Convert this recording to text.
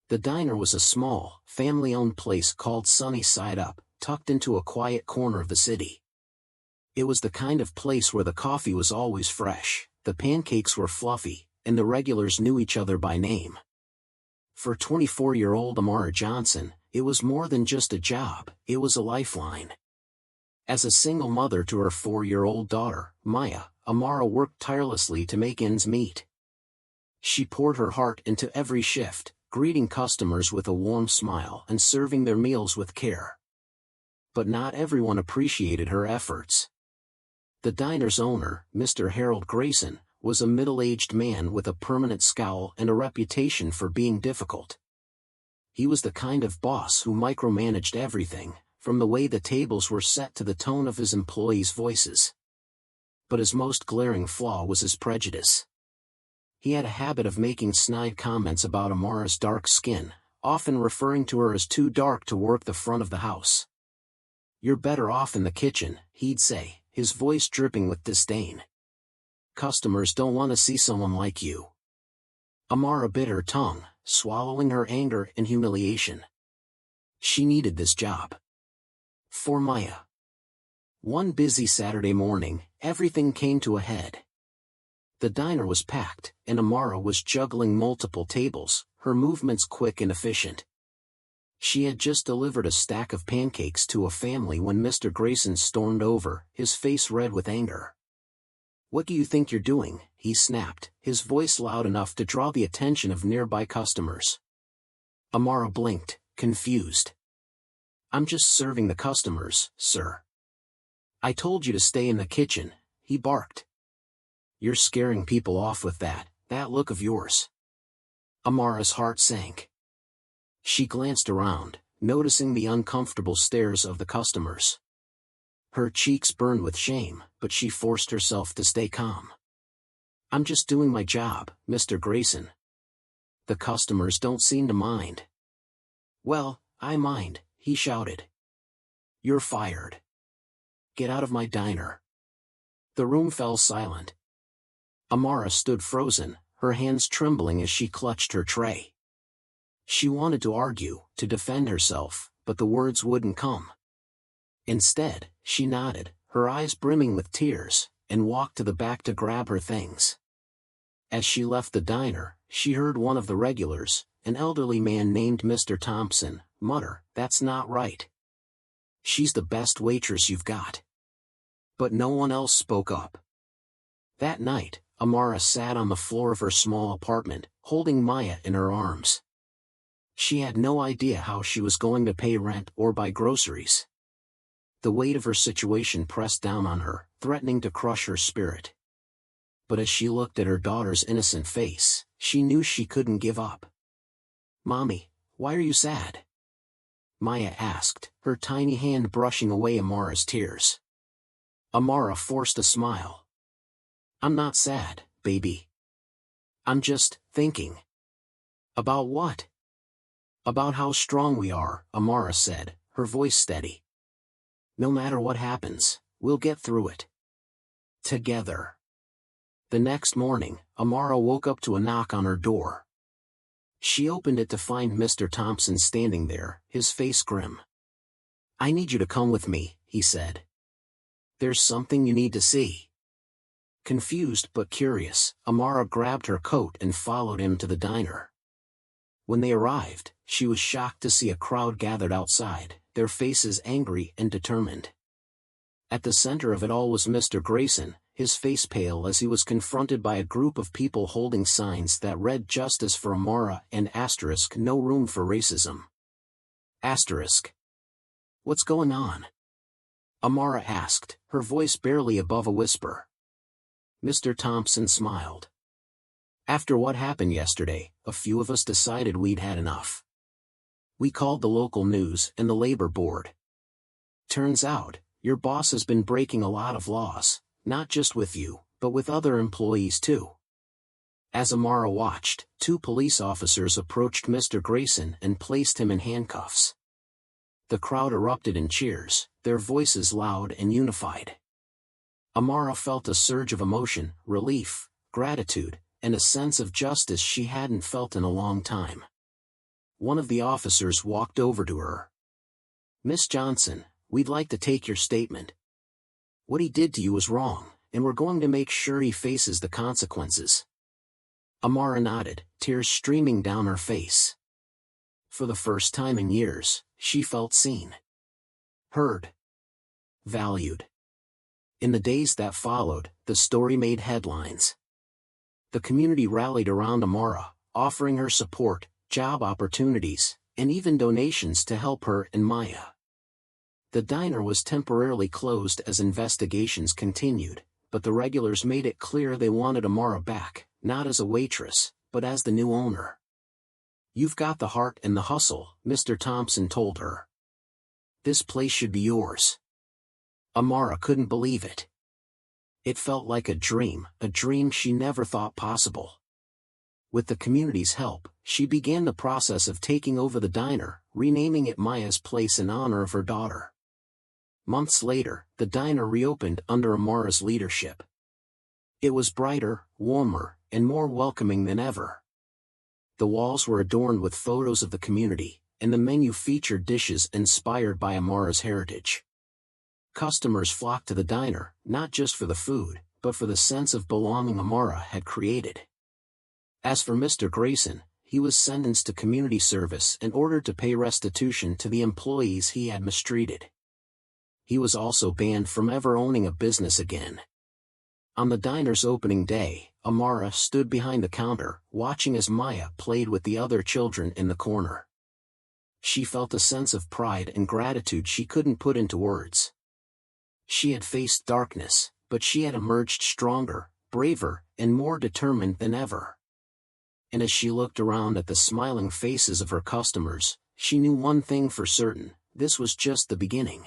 The diner was a small, family-owned place called Sunny Side Up, tucked into a quiet corner of the city. It was the kind of place where the coffee was always fresh, the pancakes were fluffy, and the regulars knew each other by name. For 24-year-old Amara Johnson, it was more than just a job, it was a lifeline. As a single mother to her 4-year-old daughter, Maya, Amara worked tirelessly to make ends meet. She poured her heart into every shift, greeting customers with a warm smile and serving their meals with care. But not everyone appreciated her efforts. The diner's owner, Mr. Harold Grayson, was a middle-aged man with a permanent scowl and a reputation for being difficult. He was the kind of boss who micromanaged everything, from the way the tables were set to the tone of his employees' voices. But his most glaring flaw was his prejudice. He had a habit of making snide comments about Amara's dark skin, often referring to her as too dark to work the front of the house. "You're better off in the kitchen," he'd say, his voice dripping with disdain. "Customers don't want to see someone like you." Amara bit her tongue, swallowing her anger and humiliation. She needed this job. For Maya. One busy Saturday morning, everything came to a head. The diner was packed, and Amara was juggling multiple tables, her movements quick and efficient. She had just delivered a stack of pancakes to a family when Mr. Grayson stormed over, his face red with anger. "What do you think you're doing?" he snapped, his voice loud enough to draw the attention of nearby customers. Amara blinked, confused. "I'm just serving the customers, sir." "I told you to stay in the kitchen," he barked. "You're scaring people off with that look of yours." Amara's heart sank. She glanced around, noticing the uncomfortable stares of the customers. Her cheeks burned with shame, but she forced herself to stay calm. "I'm just doing my job, Mr. Grayson. The customers don't seem to mind." "Well, I mind," he shouted. "You're fired. Get out of my diner." The room fell silent. Amara stood frozen, her hands trembling as she clutched her tray. She wanted to argue, to defend herself, but the words wouldn't come. Instead, she nodded, her eyes brimming with tears, and walked to the back to grab her things. As she left the diner, she heard one of the regulars, an elderly man named Mr. Thompson, mutter, "That's not right. She's the best waitress you've got." But no one else spoke up. That night, Amara sat on the floor of her small apartment, holding Maya in her arms. She had no idea how she was going to pay rent or buy groceries. The weight of her situation pressed down on her, threatening to crush her spirit. But as she looked at her daughter's innocent face, she knew she couldn't give up. "Mommy, why are you sad?" Maya asked, her tiny hand brushing away Amara's tears. Amara forced a smile. "I'm not sad, baby. I'm just thinking." "About what?" "About how strong we are," Amara said, her voice steady. "No matter what happens, we'll get through it. Together." The next morning, Amara woke up to a knock on her door. She opened it to find Mr. Thompson standing there, his face grim. "I need you to come with me," he said. "There's something you need to see." Confused but curious, Amara grabbed her coat and followed him to the diner. When they arrived, she was shocked to see a crowd gathered outside, their faces angry and determined. At the center of it all was Mr. Grayson, his face pale as he was confronted by a group of people holding signs that read "Justice for Amara" and "No room for racism." "What's going on?" Amara asked, her voice barely above a whisper. Mr. Thompson smiled. "After what happened yesterday, a few of us decided we'd had enough. We called the local news and the labor board. Turns out, your boss has been breaking a lot of laws, not just with you, but with other employees too." As Amara watched, 2 police officers approached Mr. Grayson and placed him in handcuffs. The crowd erupted in cheers, their voices loud and unified. Amara felt a surge of emotion, relief, gratitude, and a sense of justice she hadn't felt in a long time. One of the officers walked over to her. "Miss Johnson, we'd like to take your statement. What he did to you was wrong, and we're going to make sure he faces the consequences." Amara nodded, tears streaming down her face. For the first time in years, she felt seen, heard, valued. In the days that followed, the story made headlines. The community rallied around Amara, offering her support, job opportunities, and even donations to help her and Maya. The diner was temporarily closed as investigations continued, but the regulars made it clear they wanted Amara back, not as a waitress, but as the new owner. "You've got the heart and the hustle," Mr. Thompson told her. "This place should be yours." Amara couldn't believe it. It felt like a dream she never thought possible. With the community's help, she began the process of taking over the diner, renaming it Maya's Place in honor of her daughter. Months later, the diner reopened under Amara's leadership. It was brighter, warmer, and more welcoming than ever. The walls were adorned with photos of the community, and the menu featured dishes inspired by Amara's heritage. Customers flocked to the diner, not just for the food, but for the sense of belonging Amara had created. As for Mr. Grayson, he was sentenced to community service and ordered to pay restitution to the employees he had mistreated. He was also banned from ever owning a business again. On the diner's opening day, Amara stood behind the counter, watching as Maya played with the other children in the corner. She felt a sense of pride and gratitude she couldn't put into words. She had faced darkness, but she had emerged stronger, braver, and more determined than ever. And as she looked around at the smiling faces of her customers, she knew one thing for certain: this was just the beginning.